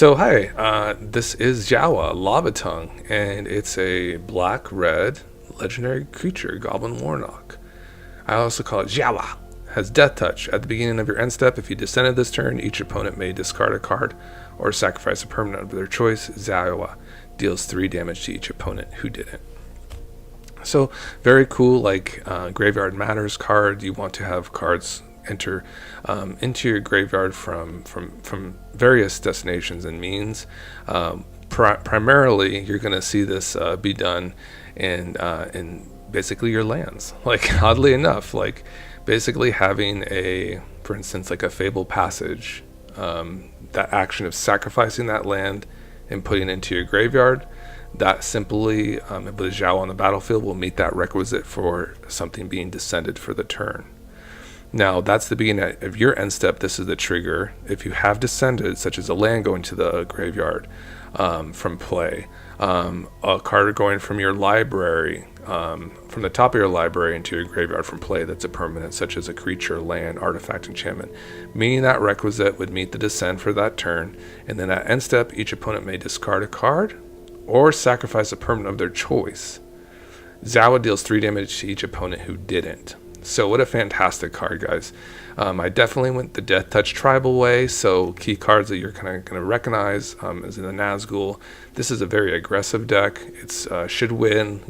So hi, this is Zoyowa Lava-Tongue, and it's a black-red legendary creature, Goblin Warlock. I also call it Zoyowa. Has Death Touch. At the beginning of your end step, if you descended this turn, each opponent may discard a card or sacrifice a permanent of their choice. Zoyowa deals 3 damage to each opponent who didn't. So very cool, like Graveyard Matters card. You want to have cards enter into your graveyard from various destinations and means. Primarily, you're going to see this be done in basically your lands. Like, oddly enough, like basically having for instance, like a Fable Passage, that action of sacrificing that land and putting it into your graveyard, that simply, with a Zoyowa on the battlefield, will meet that requisite for something being descended for the turn. Now, that's the beginning of your end step. This is the trigger. If you have descended, such as a land going to the graveyard from play, a card going from your library, from the top of your library into your graveyard from play that's a permanent, such as a creature, land, artifact, enchantment, meaning that requisite would meet the descent for that turn. And then at end step, each opponent may discard a card or sacrifice a permanent of their choice. Zoyowa deals 3 damage to each opponent who didn't. So what a fantastic card, guys. I definitely went the Deathtouch Tribal way, so key cards that you're kind of going to recognize is in the Nazgûl. This is a very aggressive deck. It's should win,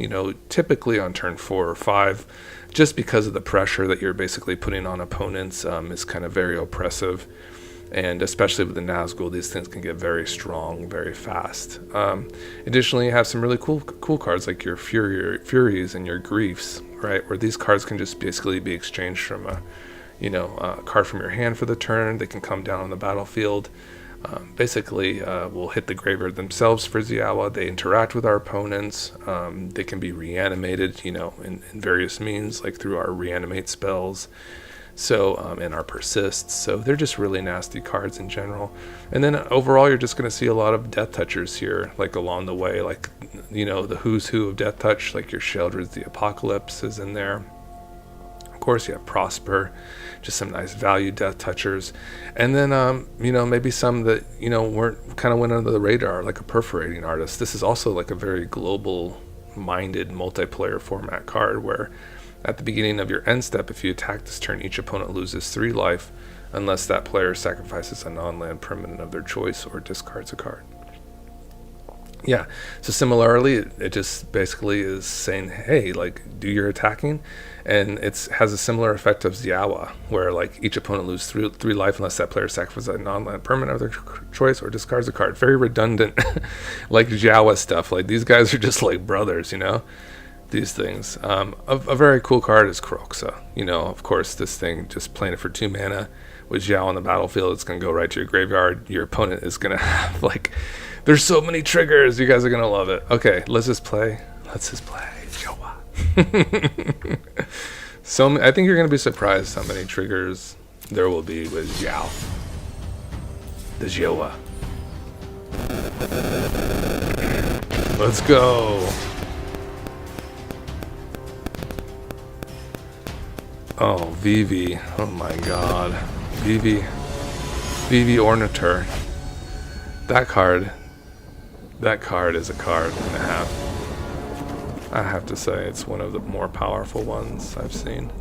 typically on turn 4 or 5, just because of the pressure that you're basically putting on opponents. Is kind of very oppressive, and especially with the Nazgûl, these things can get very strong very fast. Additionally, you have some really cool cards like your Furies and your Griefs, right, where these cards can just basically be exchanged from a card from your hand for the turn. They can come down on the battlefield, basically will hit the graveyard themselves for Zoyowa. They interact with our opponents. They can be reanimated, in various means, like through our reanimate spells, so and our persists. So they're just really nasty cards in general. And then overall, you're just going to see a lot of deathtouchers here, like along the way, like the who's who of death touch, like your Sheoldred's the Apocalypse is in there. Of course, you have Prosper, just some nice value deathtouchers. And then maybe some that weren't kind of went under the radar, like a Perforating Artist. This is also like a very global minded multiplayer format card where at the beginning of your end step, if you attack this turn, each opponent loses 3 life unless that player sacrifices a non-land permanent of their choice or discards a card. Yeah, so similarly, it just basically is saying, hey, like, do your attacking, and it has a similar effect of Zoyowa, where like each opponent loses 3 life unless that player sacrifices a non-land permanent of their choice or discards a card. Very redundant, like Zoyowa stuff. Like, these guys are just like brothers, these things. A very cool card is Kroxa. Of course, this thing, just playing it for 2 mana with Zoyowa on the battlefield, it's going to go right to your graveyard. Your opponent is going to have, like, there's so many triggers. You guys are going to love it. Okay, let's just play Zoyowa. I think you're going to be surprised how many triggers there will be with Zoyowa. The Zoyowa. Let's go. Oh, Vivi. Oh my god. Vivi Ornator. That card is a card and a half. I have to say, it's one of the more powerful ones I've seen.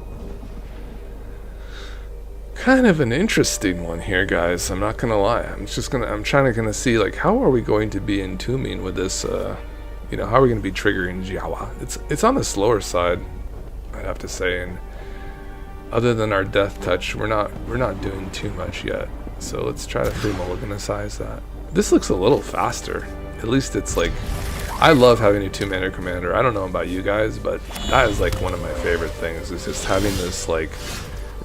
Kind of an interesting one here, guys. I'm not gonna lie. I'm trying to see, like, how are we going to be entombing with this, how are we gonna be triggering Zoyowa? It's on the slower side, I'd have to say, and other than our death touch, we're not doing too much yet. So let's try to free mulliganize that. This looks a little faster. At least it's like, I love having a 2-mana commander. I don't know about you guys, but that is like one of my favorite things, is just having this like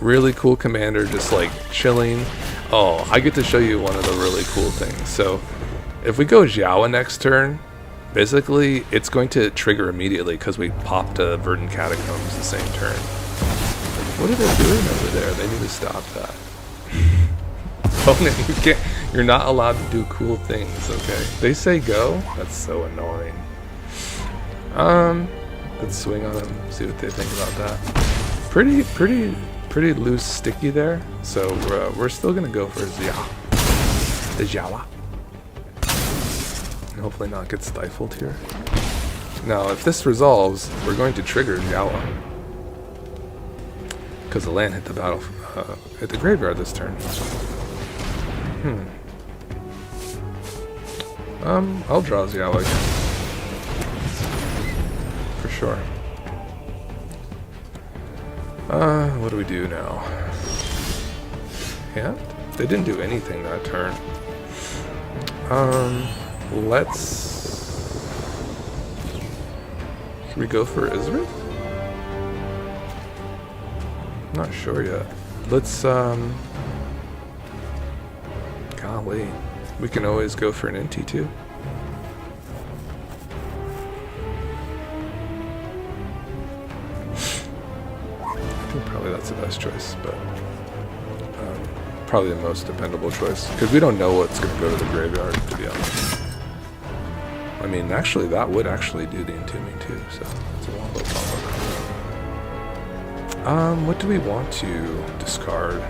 really cool commander just like chilling. Oh, I get to show you one of the really cool things. So if we go Zoyowa next turn, basically it's going to trigger immediately because we popped a Verdant Catacombs the same turn. What are they doing over there? They need to stop that. Opponent, you're not allowed to do cool things, okay? They say go? That's so annoying. Let's swing on them, see what they think about that. Pretty loose sticky there, so we're still gonna go for Zoyowa. The Zoyowa. Hopefully not get stifled here. Now, if this resolves, we're going to trigger Zoyowa. Because the land hit the battle, hit the graveyard this turn. I'll draw Zoyowa again. For sure. What do we do now? Yeah? They didn't do anything that turn. Should we go for Isrith? Not sure yet. Let's, golly. We can always go for an NT too. I think probably that's the best choice, but probably the most dependable choice. Because we don't know what's going to go to the graveyard, to be honest. I mean, actually, that would actually do the entombing too, so it's a wombo combo. What do we want to discard?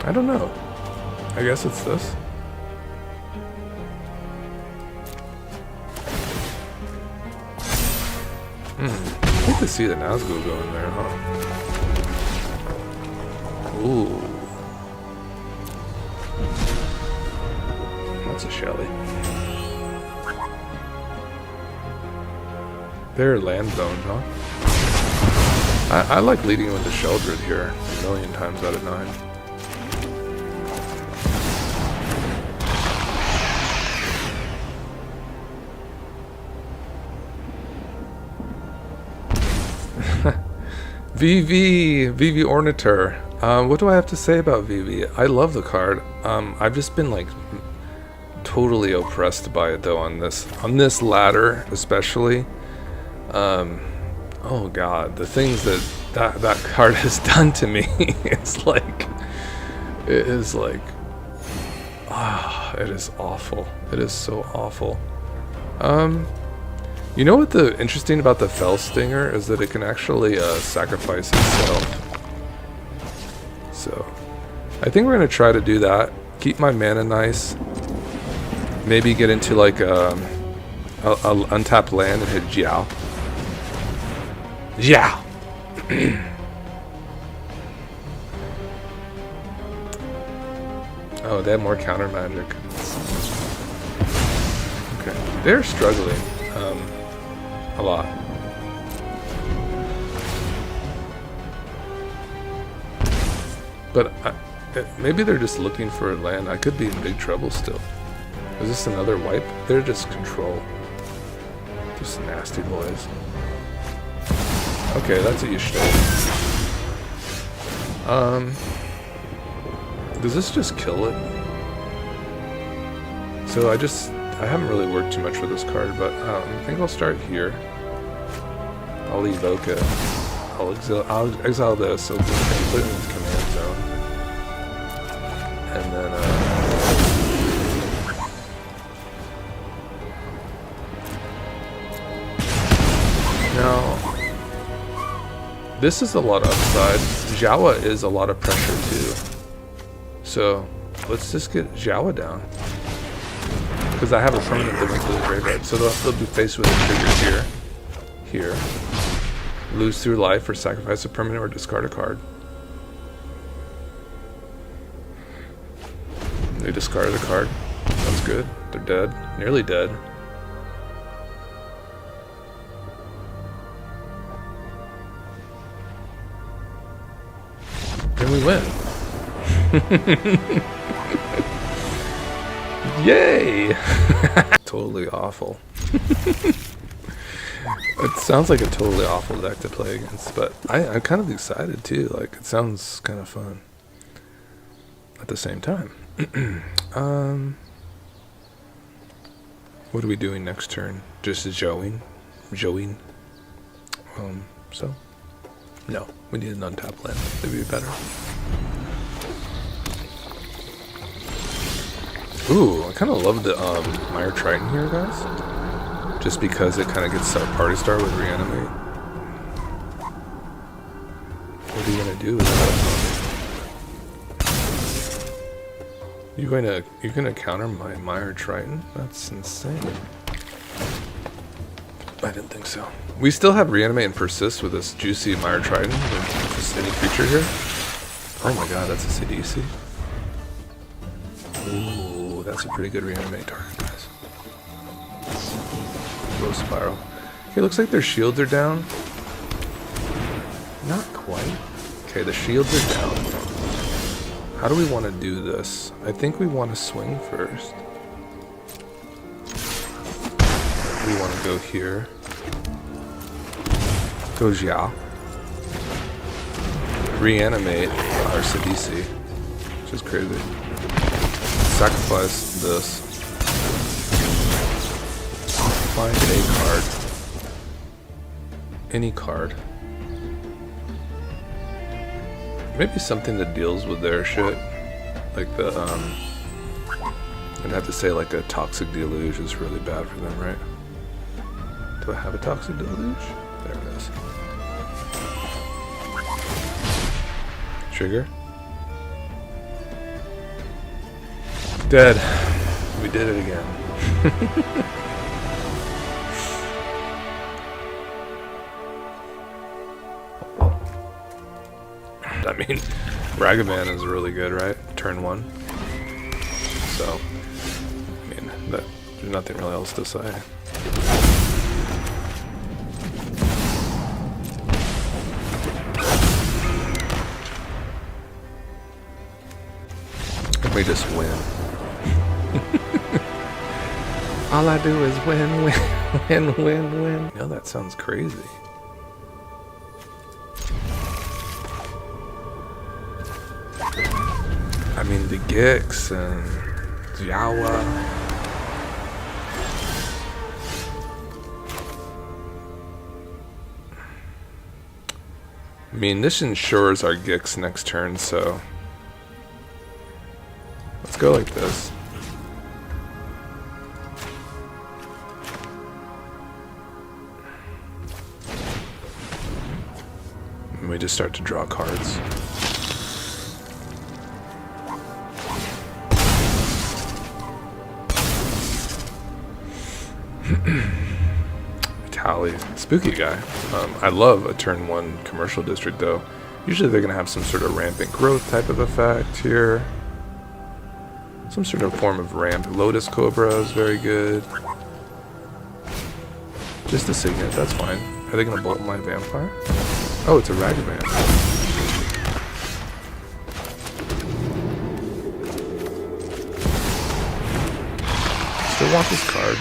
I don't know. I guess it's this. I hate to see the Nazgûl go in there, huh? Ooh. That's a Shelly. They're land zoned, huh? I like leading with the Sheldred here 1,000,000 times out of 9. VV Orniter. What do I have to say about VV? I love the card. I've just been like totally oppressed by it though on this ladder especially. Oh god, the things that card has done to me. It is like it is awful. It is so awful. You know what the interesting about the Fell Stinger is that it can actually sacrifice itself. So I think we're gonna try to do that. Keep my mana nice. Maybe get into like a untapped land and hit Jiao. Jiao. Oh, they have more counter magic. Okay, they're struggling. A lot. But maybe they're just looking for a land. I could be in big trouble still. Is this another wipe? They're just control. Just nasty boys. Okay, that's what you should. Does this just kill it? So I haven't really worked too much with this card, but I think I'll start here. I'll evoke it. I'll exile this, so we can put it in the command zone. And then, now, this is a lot of upside. Zoyowa is a lot of pressure too. So, let's just get Zoyowa down. Because I have a permanent that went to the graveyard. So they'll be faced with a trigger here. Lose through life or sacrifice a permanent or discard a card. They discarded a card. That's good. They're dead. Nearly dead. And we win. Yay! Totally awful. It sounds like a totally awful deck to play against, but I'm kind of excited too. Like, it sounds kind of fun at the same time. What are we doing next turn? Just Joeing? So? No, we need an untapped land. That'd be better. Ooh, I kind of love the Mire Triton here, guys. Just because it kind of gets our party star with reanimate. What are you gonna do with that? You're gonna counter my Mire Triton? That's insane. I didn't think so. We still have reanimate and persist with this juicy Mire Triton. Just any creature here. Oh my god, that's a CDC. Ooh, that's a pretty good reanimate target, guys. Low spiral. Okay, looks like their shields are down. Not quite. Okay, the shields are down. How do we want to do this? I think we want to swing first. We want to go here. Go Jia. Reanimate our CDC, which is crazy. Sacrifice this. Find a card. Any card. Maybe something that deals with their shit. Like the, I'd have to say like a Toxic Deluge is really bad for them, right? Do I have a Toxic Deluge? There it is. Trigger. Dead. We did it again. I mean, Ragavan is really good, right? Turn 1. So, I mean, there's nothing really else to say. We just win. All I do is win, win, win, win, win. You know, that sounds crazy. I mean, the Gix and Zoyowa. I mean, this ensures our Gix next turn, so let's go like this. And we just start to draw cards. Tally, spooky guy. I love a turn 1 commercial district though. Usually they're gonna have some sort of rampant growth type of effect here. Some sort of form of ramp. Lotus Cobra is very good. Just a Signet, that's fine. Are they gonna bolt my Vampire? Oh, it's a Ragavan. Still want this card.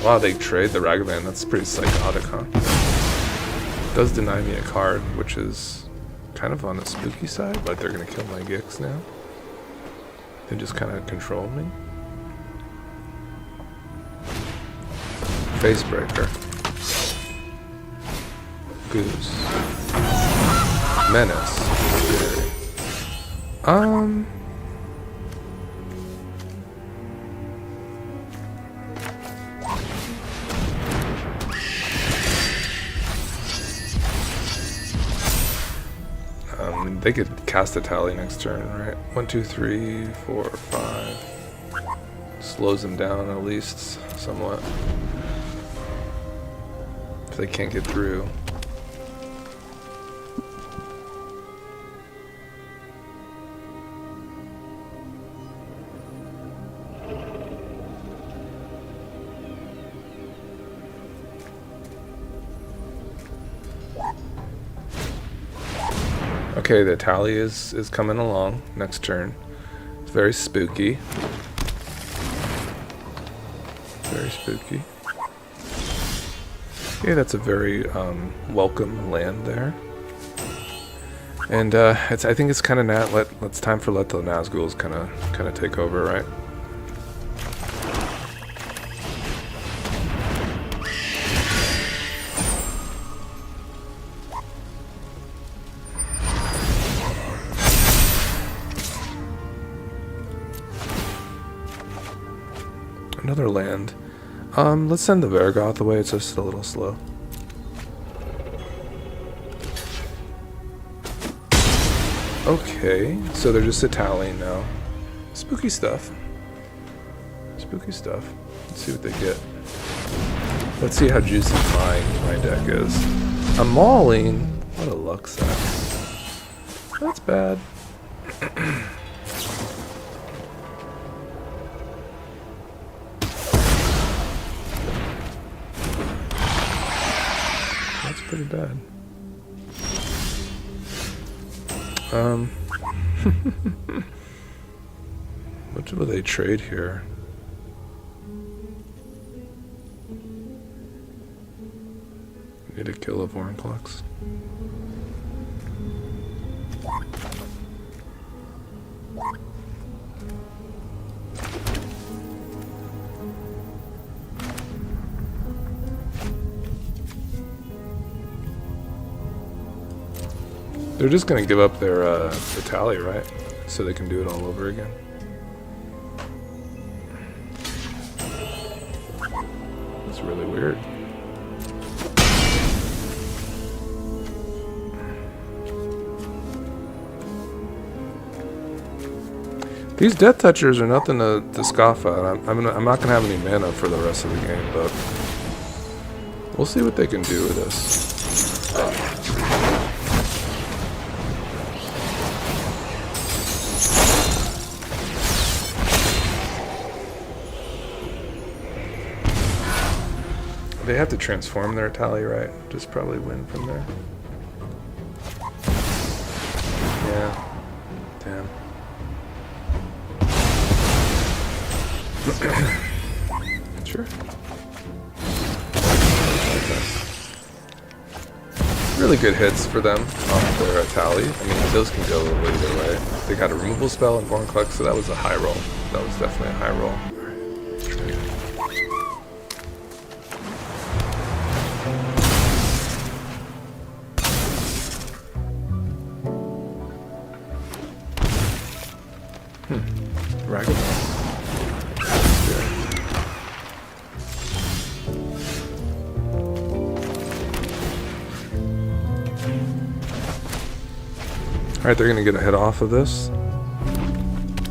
Wow, they trade the Ragavan. That's pretty psychotic, huh? It does deny me a card, which is kind of on the spooky side, but they're gonna kill my Gix now. They just kind of control me. Facebreaker. Goose. Menace. They could cast a Tally next turn, right? 1, 2, 3, 4, 5. Slows them down at least somewhat. If they can't get through. Okay, the Tally is coming along next turn. It's very spooky. Very spooky. Okay, that's a very welcome land there. And I think it's kind of it's time for let the Nazgûls kind of take over, right? Another land. Let's send the Vargoth away, it's just a little slow. Okay, so they're just Italian now. Spooky stuff. Spooky stuff. Let's see what they get. Let's see how juicy my deck is. A mauling. What a luck sack. That's bad. That's pretty bad. What will they trade here? Need a kill of Vorinclex. They're just gonna give up their tally, right? So they can do it all over again. That's really weird. These deathtouchers are nothing to scoff at. I'm not gonna have any mana for the rest of the game, but we'll see what they can do with this. They have to transform their tally, right? Just probably win from there. Yeah. Damn. Sure. Okay. Really good hits for them off their tally. I mean, those can go either way. They got a removal spell and Vorinclex, so that was a high roll. That was definitely a high roll. Rakdos. Alright, they're gonna get a hit off of this.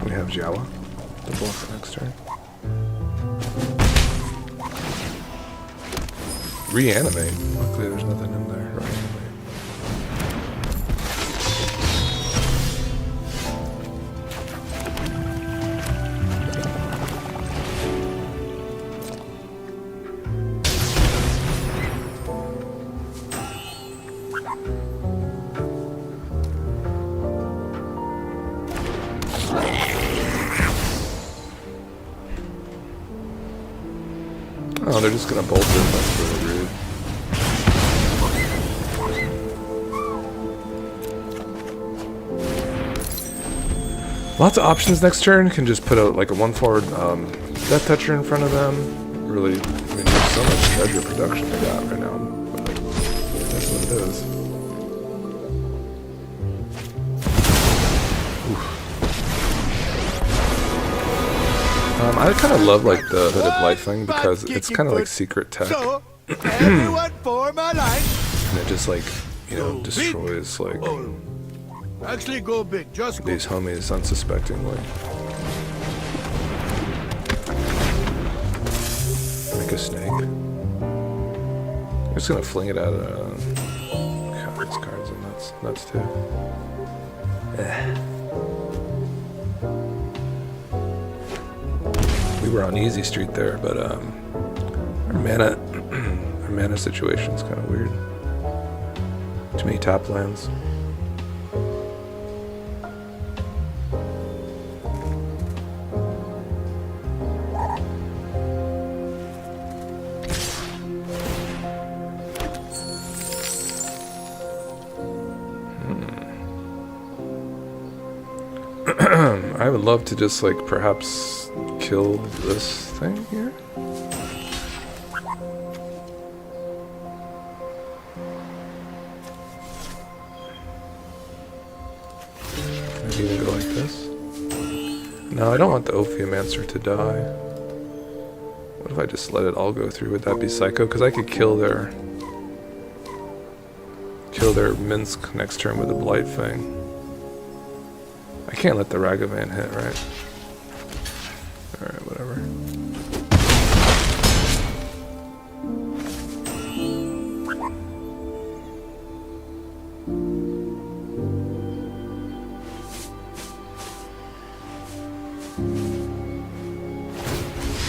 We have Zoyowa to block next turn. Reanimate. Luckily there's nothing in there. Reanimate. Oh, they're just gonna bolt it. That's really rude. Lots of options next turn. Can just put like a 1/4 deathtoucher in front of them. Really, I mean, there's so much treasure production they got right now. But that's what it is. I kind of love like the hooded Blightfang because it's kind of like secret tech. Everyone form a line. And it just like, you know, destroys like Actually go big, just go. these homies unsuspectingly. Make a snake. I'm just gonna fling it at God, these cards are nuts too. We were on easy street there, but our mana situation's kind of weird. Too many tap lands. I would love to just like perhaps kill this thing here. Maybe even go like this. No, I don't want the Ophiomancer to die. What if I just let it all go through? Would that be psycho? Because I could kill their Minsk next turn with a Blightfang. I can't let the Ragavan hit, right? Alright, whatever.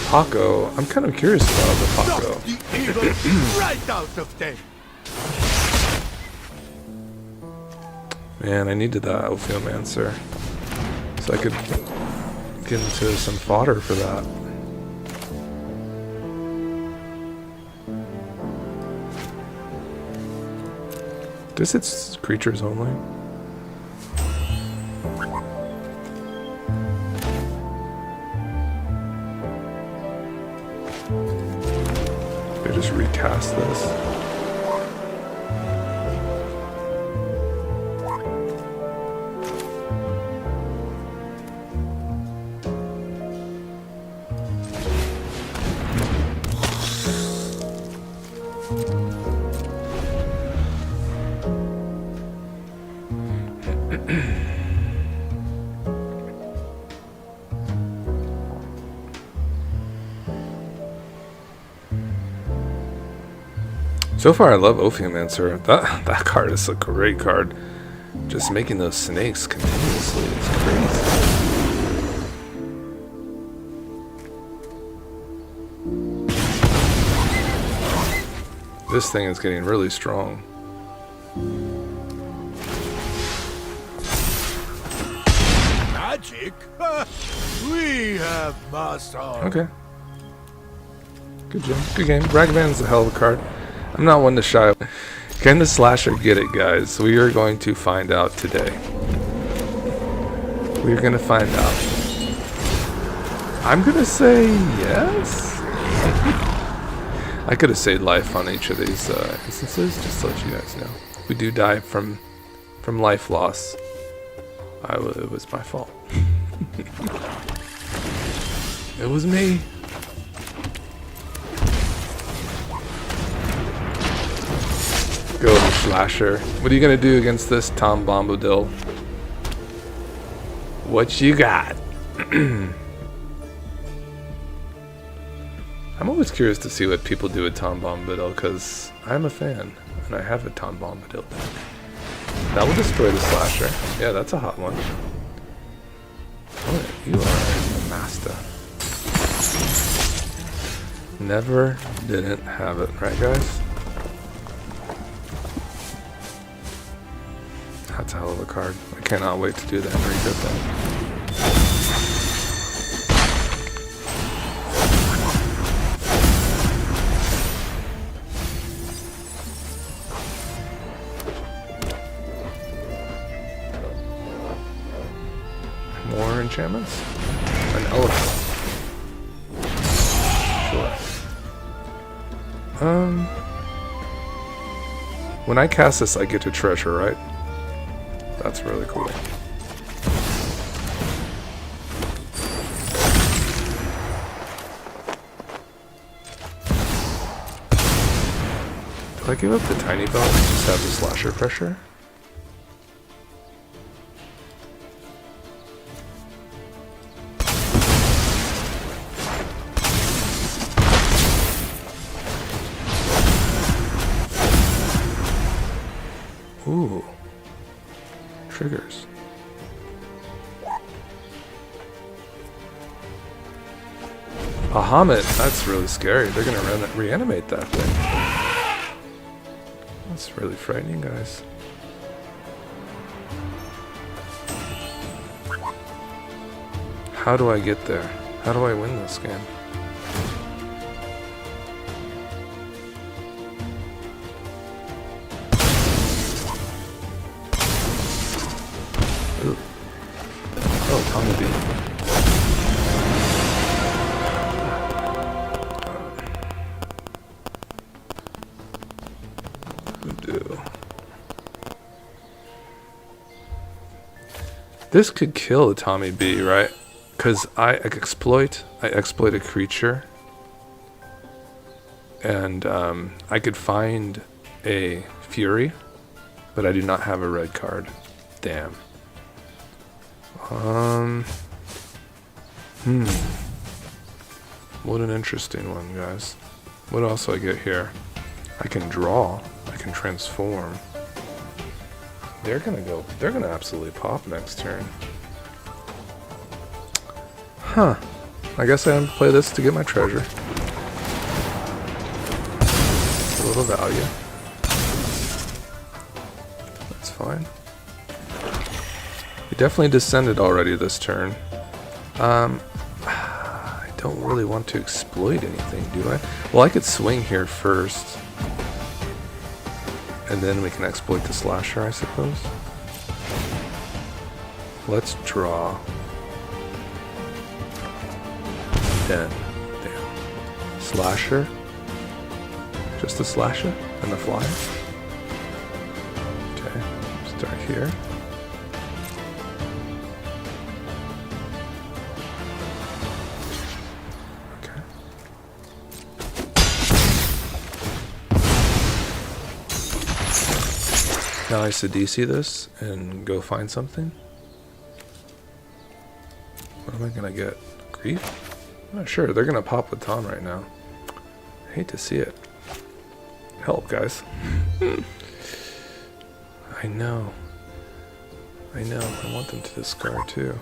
Paco, I'm kind of curious about the Paco. Knock the evil right out of them. Man, I needed that Ophiomancer so I could get into some fodder for that. This hits creatures only. I just recast this. So far, I love Ophiomancer. That card is a great card. Just making those snakes continuously is crazy. This thing is getting really strong. Magic? We have master. Okay. Good job. Good game. Ragavan's a hell of a card. I'm not one to shy away. Can the slasher get it, guys? We are going to find out today. We are going to find out. I'm going to say yes. I could have saved life on each of these instances, just to let you guys know. If we do die from life loss, it was my fault. It was me. Go to Slasher. What are you gonna do against this Tom Bombadil? What you got? I'm always curious to see what people do with Tom Bombadil because I'm a fan and I have a Tom Bombadil deck. That will destroy the Slasher. Yeah, that's a hot one. Oh, you are a master. Never didn't have it, right, guys? That's a hell of a card. I cannot wait to do the Enrico thing. More enchantments? An elephant. Sure. When I cast this, I get to treasure, right? That's really cool. Do I give up the tiny bone and just have the slasher pressure? Ooh. Triggers. Bahamut, that's really scary. They're gonna reanimate that thing. That's really frightening, guys. How do I get there? How do I win this game? Ooh. Oh, Tommy B. This could kill a Tommy B, right? Because I exploit a creature, and I could find a Fury, but I do not have a red card. Damn. Well, What an interesting one, guys. What else do I get here? I can draw. I can transform. They're gonna absolutely pop next turn. Huh. I guess I have to play this to get my treasure. A little value. That's fine. He definitely descended already this turn. I don't really want to exploit anything, do I? Well, I could swing here first. And then we can exploit the slasher, I suppose. Let's draw. Then, damn. Slasher. Just the slasher and the flyer. Okay, start here. Okay. Now I DC this and go find something. What am I gonna get? Grief? I'm not sure. They're gonna pop with Tom right now. I hate to see it. Help, guys. I know. I want them to discard too.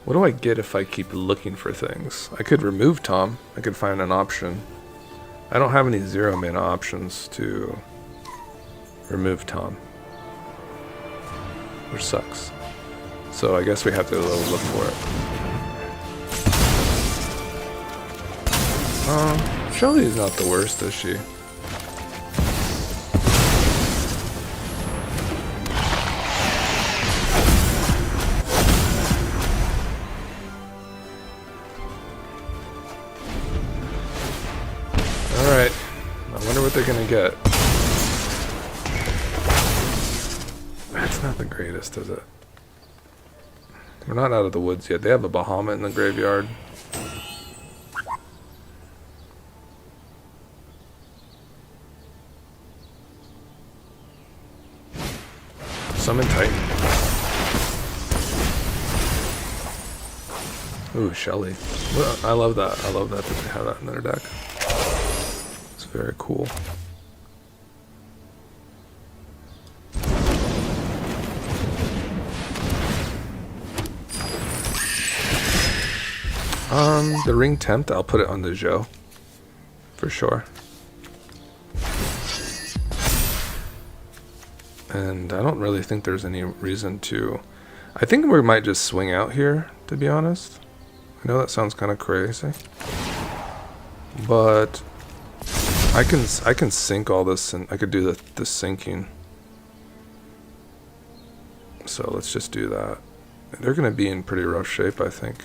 What do I get if I keep looking for things? I could remove Tom. I could find an option. I don't have any 0 mana options to remove Tom, which sucks. So I guess we have to look for it. Shelly's not the worst, is she? Alright. I wonder what they're gonna get. That's not the greatest, is it? We're not out of the woods yet. They have a Bahamut in the graveyard. Summon Titan. Ooh, Shelly. Well, I love that. I love that they have that in their deck. It's very cool. The ring tempt, I'll put it on the Zhou. For sure. And I don't really think there's any reason to... I think we might just swing out here, to be honest. I know that sounds kind of crazy. But I can sink all this, and I could do the sinking. So let's just do that. They're going to be in pretty rough shape, I think.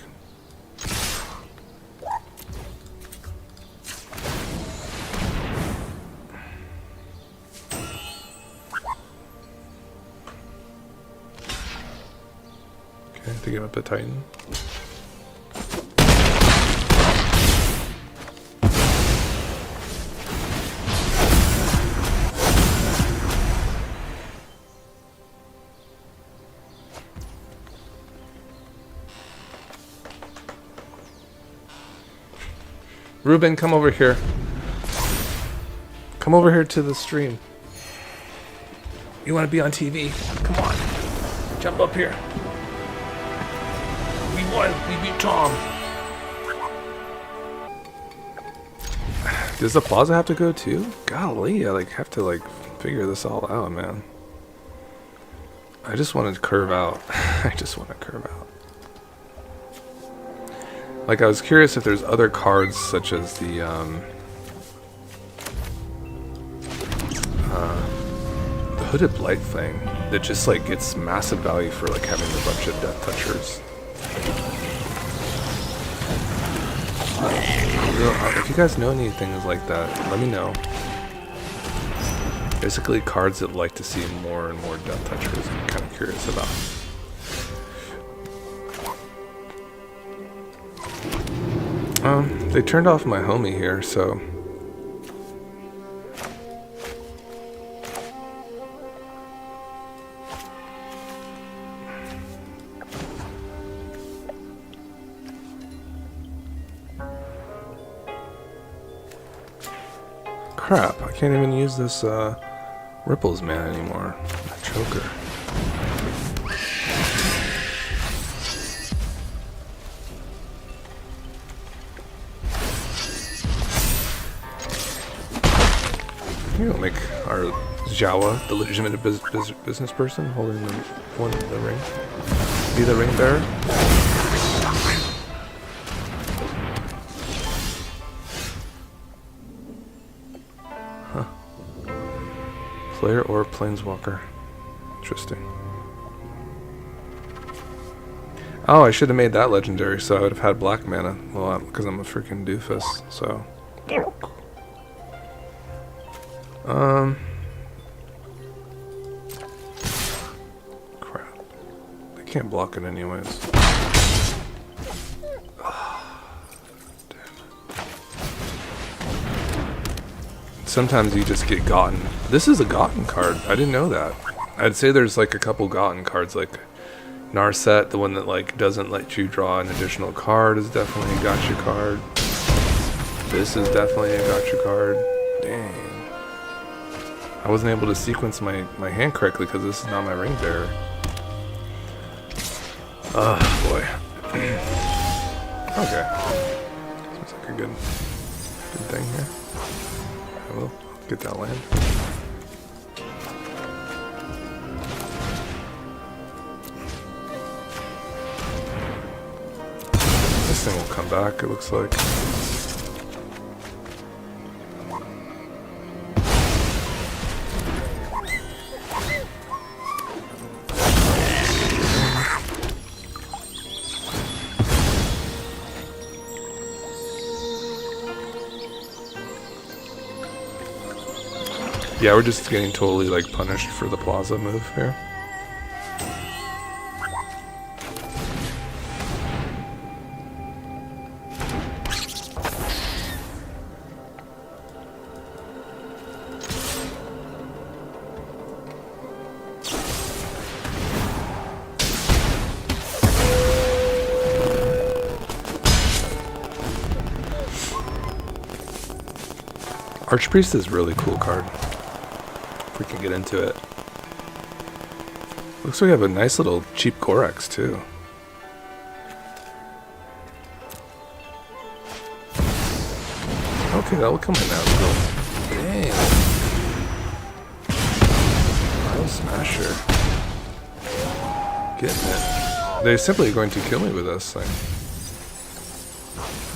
To give up the Titan. Ruben, come over here. Come over here to the stream. You want to be on TV? Come on. Jump up here. We beat Tom. Does the plaza have to go too? Golly, I have to figure this all out, man. I just want to curve out. I just want to curve out. I was curious if there's other cards such as the Hooded Blightfang that just gets massive value for having a bunch of deathtouchers. If you guys know anything like that, let me know. Basically cards that like to see more and more deathtouchers I'm kind of curious about. They turned off my homie here, so... Crap, I can't even use this Ripples man anymore. Choker. You don't make our Zoyowa the legitimate business person holding the ring. Be the ring bearer. Huh. Player or planeswalker. Interesting. Oh, I should have made that legendary, so I would have had black mana. Well, because I'm a freaking doofus, so. Crap. They can't block it anyways. Sometimes you just get gotten. This is a gotten card. I didn't know that. I'd say there's like a couple gotten cards, like Narset, the one that like doesn't let you draw an additional card, is definitely a gotcha card. This is definitely a gotcha card. Dang. I wasn't able to sequence my hand correctly because this is not my ring bearer. Oh boy. Okay. Seems like a good thing here. I will get that land. This thing will come back, it looks like. Yeah, we're just getting totally like punished for the plaza move here. Archpriest is a really cool card. If we can get into it. Looks like we have a nice little cheap Gorax too. Okay, that will come in now. Dang. I'll smasher. Getting it. They're simply going to kill me with this thing.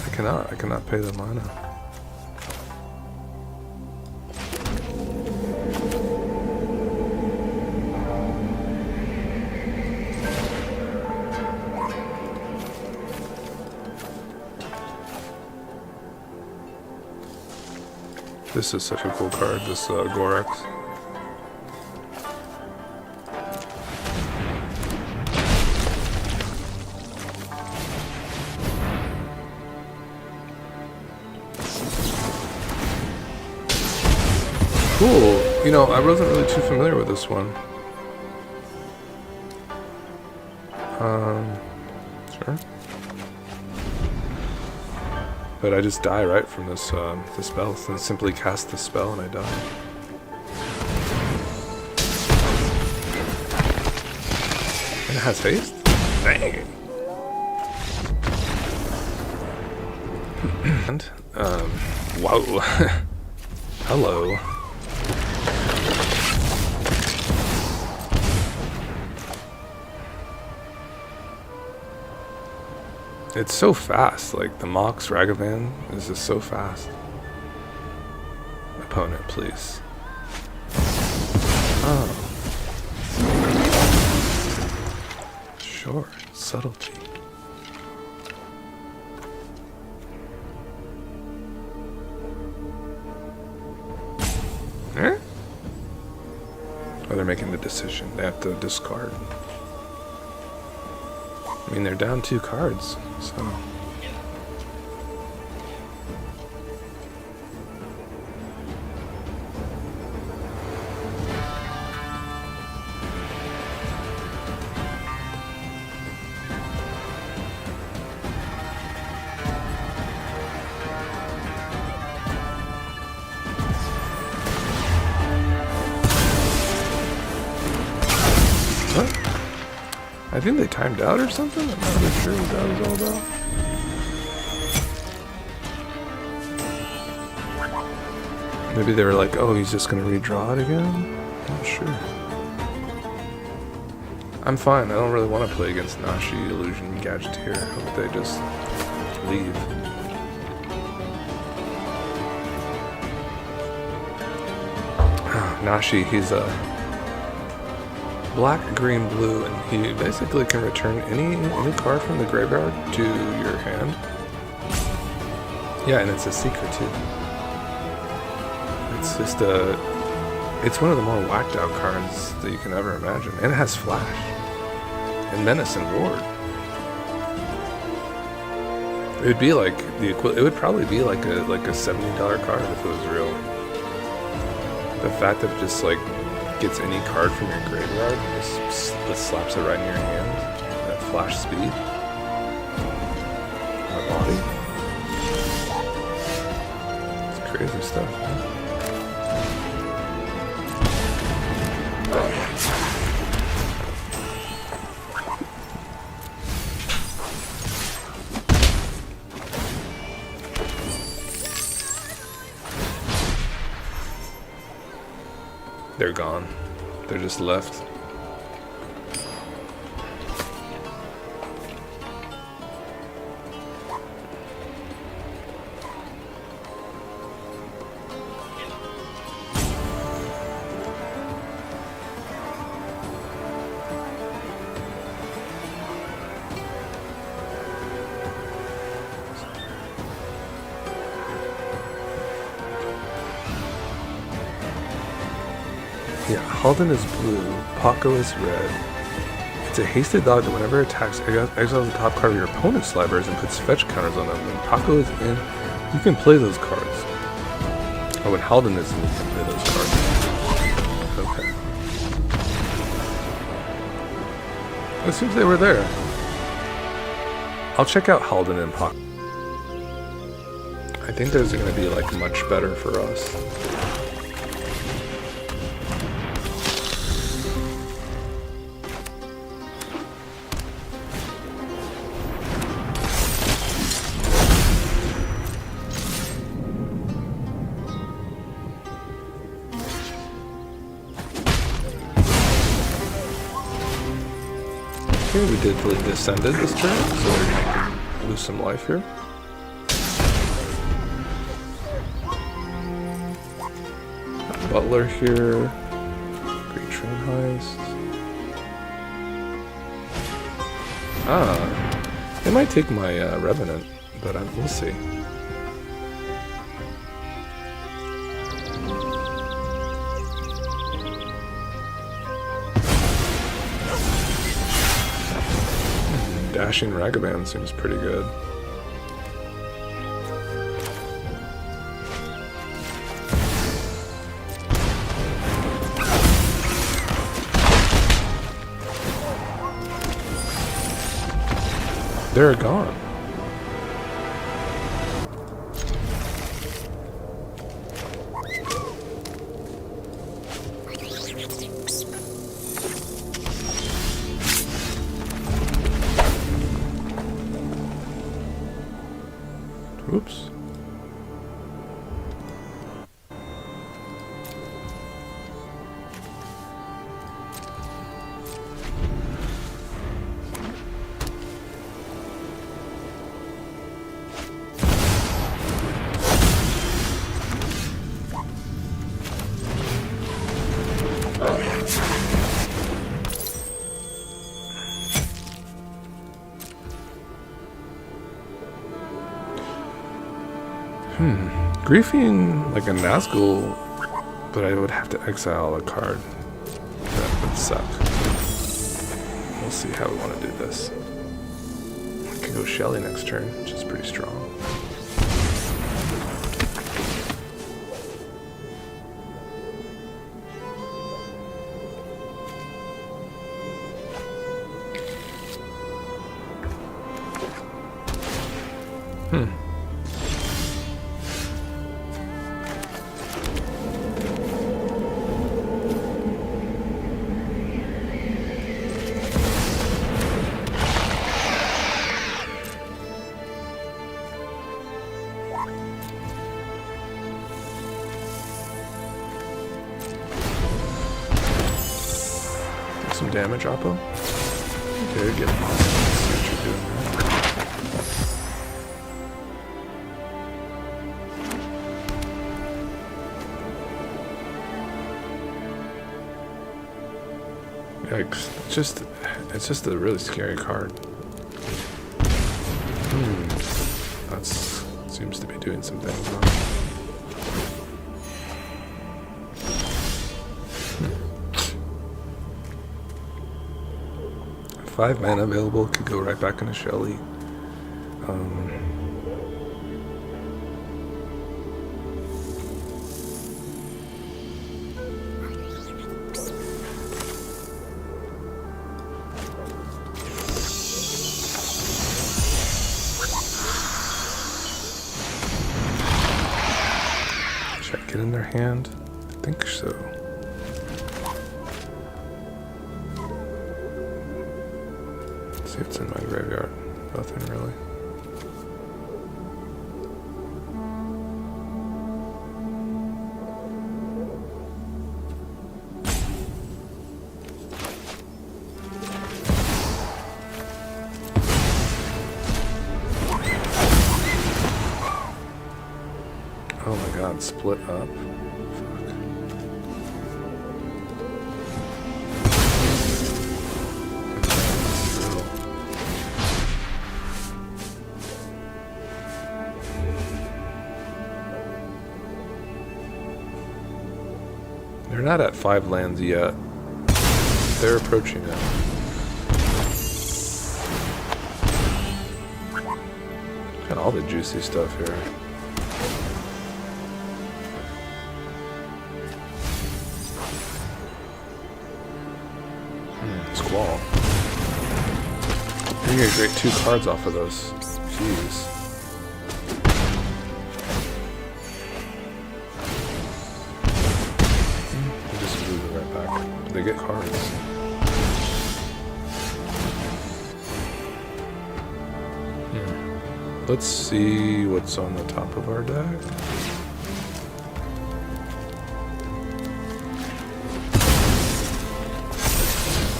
I cannot pay the mana. This is such a cool card, this Gorax. Cool. You know, I wasn't really too familiar with this one. Sure. But I just die right from this this spell. So I simply cast the spell and I die. And it has haste? Dang. And whoa. Hello. It's so fast, like the Mox Ragavan is just so fast. Opponent, please. Oh. Sure, subtlety. Eh? Oh, they're making the decision. They have to discard. I mean, they're down 2 cards, so... I think they timed out or something. I'm not really sure what that was all about. Maybe they were like, oh, he's just going to redraw it again? Not sure. I'm fine. I don't really want to play against Nashi, Illusion, Gadgeteer. I hope they just leave. Nashi, he's a black, green, blue, and he basically can return any card from the graveyard to your hand. Yeah, and it's a secret too. It's just it's one of the more whacked out cards that you can ever imagine, and it has flash and menace and ward. It would be like it would probably be like a $70 card if it was real. The fact that it just like gets any card from your graveyard and just slaps it right in your hand, that flash speed, my body, it's crazy stuff, man. They're gone. They're just left. Yeah, Halden is blue, Paco is red. It's a hasted dog that whenever it attacks, exiles the top card of your opponent's libraries and puts fetch counters on them. When Paco is in, you can play those cards. Oh, when Halden is in, you can play those cards. Okay. It seems they were there. I'll check out Halden and Paco. I think those are going to be like much better for us. We did descended this turn, so we're going to lose some life here. Butler here. Great Train Heist. Ah, they might take my Revenant, but we'll see. Dashing Ragavan seems pretty good. They're gone. Oops. Griefing like a Nazgûl, but I would have to exile a card. That would suck. We'll see how we want to do this. I can go Shelly next turn, which is pretty strong. some damage, Oppo. Okay, get it. See what you're doing there. Yikes. It's just a really scary card. That seems to be doing some things, huh? 5 mana available, could go right back into Shelly. Should I get in their hand? I think so. See what's in my graveyard. Nothing really. Oh my god, split up. They're not at 5 lands yet. They're approaching it. Got all the juicy stuff here. Squall. You're gonna get 2 cards off of those. Jeez. They get cards. Let's see what's on the top of our deck.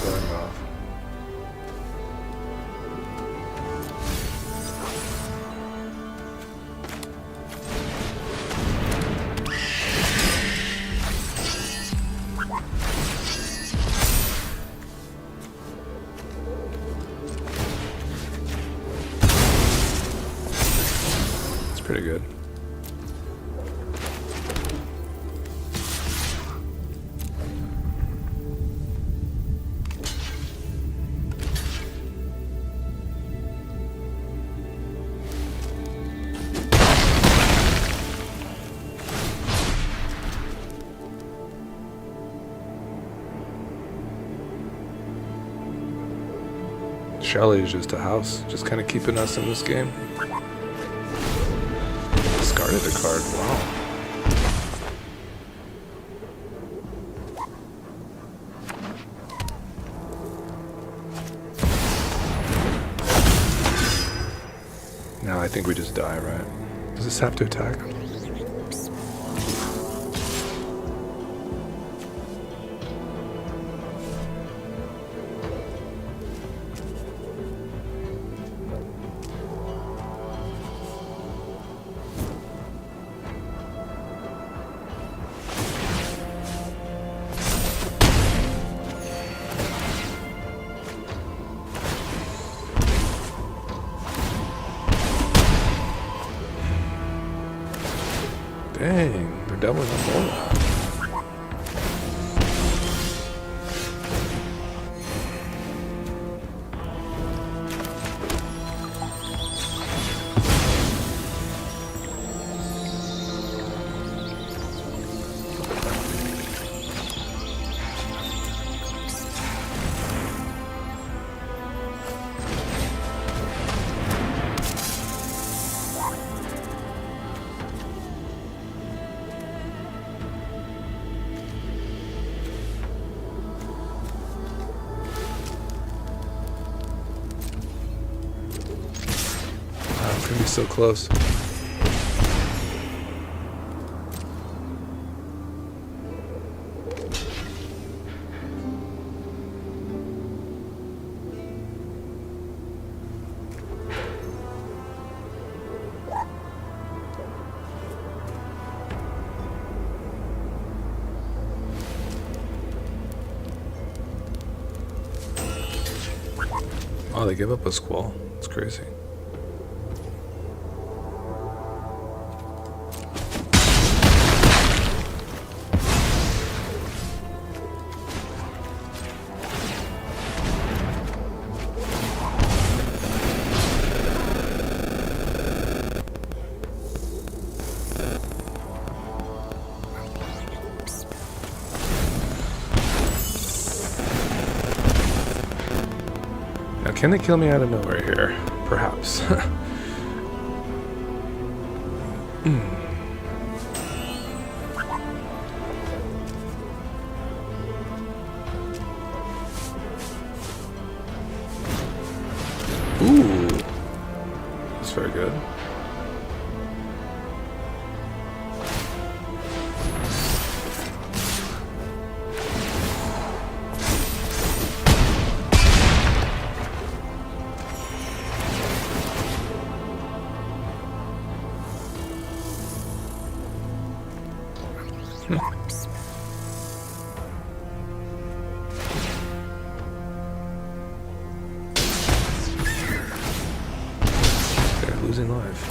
Going off. Pretty good. Shelly is just a house, just kind of keeping us in this game. Discarded a card, wow. Now I think we just die, right? Does this have to attack? Dang, they're doubling the board. Gonna be so close. Oh, they give up a squall. It's crazy. Now, can they kill me out of nowhere here? Perhaps. Ooh. That's very good. They're losing life.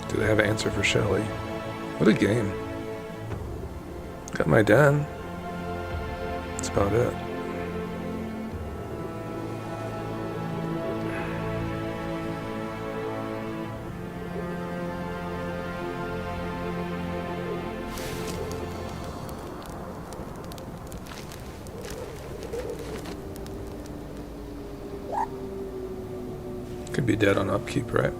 Do they have an answer for Shelly? What a game. Got my den. That's about it. Could be dead on upkeep, right?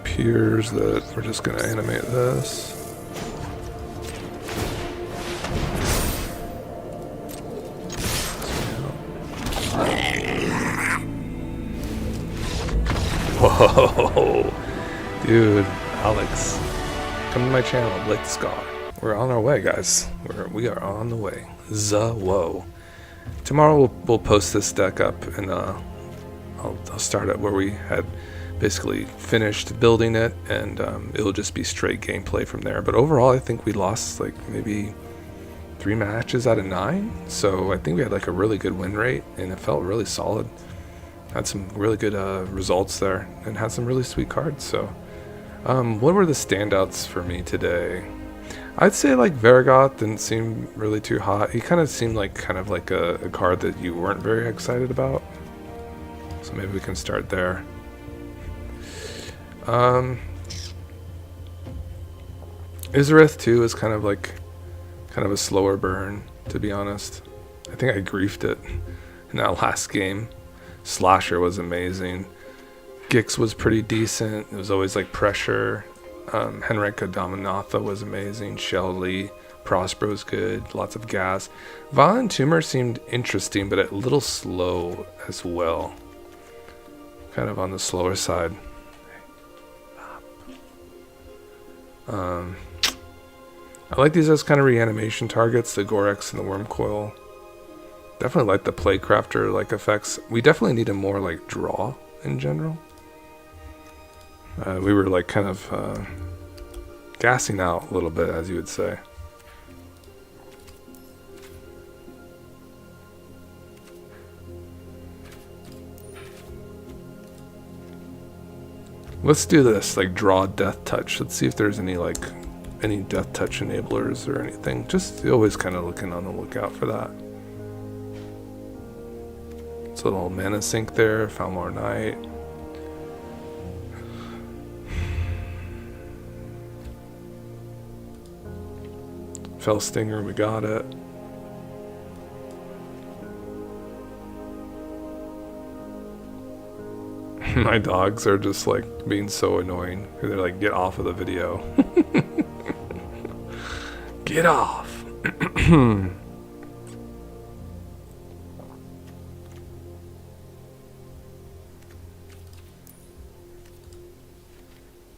Appears that we're just going to animate this. Whoa, dude, Alex, come to my channel, Blake the Scholar. We're on our way, guys. We are on the way. Zoyowa. Tomorrow we'll post this deck up, and I'll start at where we had basically finished building it, and it'll just be straight gameplay from there. But overall, I think we lost like maybe 3 matches out of 9, so I think we had like a really good win rate, and it felt really solid. Had some really good results there, and had some really sweet cards. So what were the standouts for me today? I'd say like Vargoth didn't seem really too hot. He kind of seemed like a card that you weren't very excited about, so maybe we can start there. Izarith too is kind of a slower burn, to be honest. I think I griefed it in that last game. Slasher was amazing. Gix was pretty decent. It was always like pressure. Henrika Dominatha was amazing. Shelly, Prosper was good. Lots of gas. Violent Tumor seemed interesting, but a little slow as well. Kind of on the slower side. I like these as kind of reanimation targets, the Gorex and the Wormcoil. Definitely like the Playcrafter like effects. We definitely need a more like draw in general. We were like kind of gassing out a little bit, as you would say. Let's do this, like draw Deathtouch. Let's see if there's any Deathtouch enablers or anything. Just always kind of looking on the lookout for that. It's a little mana sink there, Foulmire Knight. Fell Stinger, we got it. My dogs are just like being so annoying. They're like, get off of the video. Get off.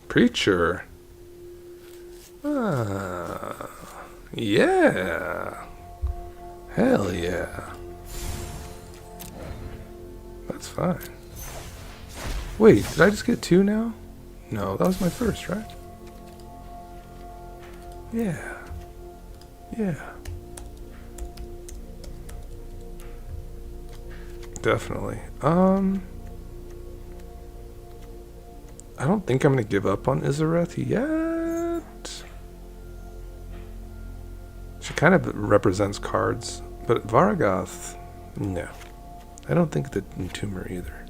Preacher. Yeah. Hell yeah. That's fine. Wait, did I just get 2 now? No, that was my first, right? Yeah. Yeah. Definitely. I don't think I'm going to give up on Izareth yet. She kind of represents cards, but Varagath, no. I don't think the Entomber either.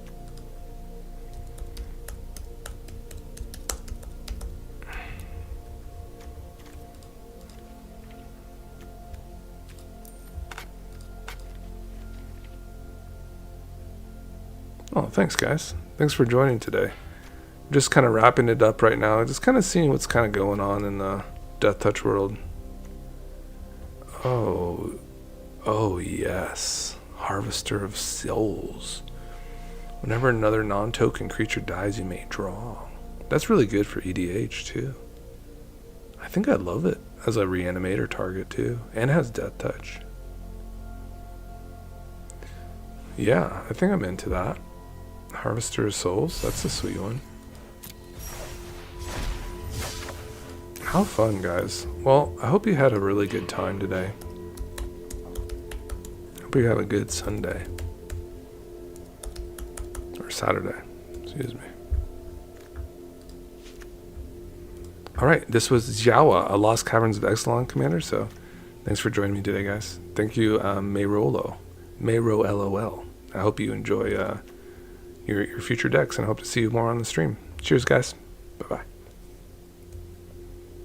Oh, thanks guys. Thanks for joining today. Just kind of wrapping it up right now. Just kind of seeing what's kind of going on in the Deathtouch world. Oh yes. Harvester of Souls. Whenever another non-token creature dies, you may draw. That's really good for EDH too. I think I love it as a reanimator target too. And has Death Touch. Yeah, I think I'm into that. Harvester of Souls, that's a sweet one. How fun, guys. Well, I hope you had a really good time today. Hope you have a good Sunday. Or Saturday, excuse me. Alright, this was Zoyowa, a Lost Caverns of Ixalan commander, so thanks for joining me today, guys. Thank you, Mayro LOL. I hope you enjoy your future decks, and I hope to see you more on the stream. Cheers, guys. Bye-bye.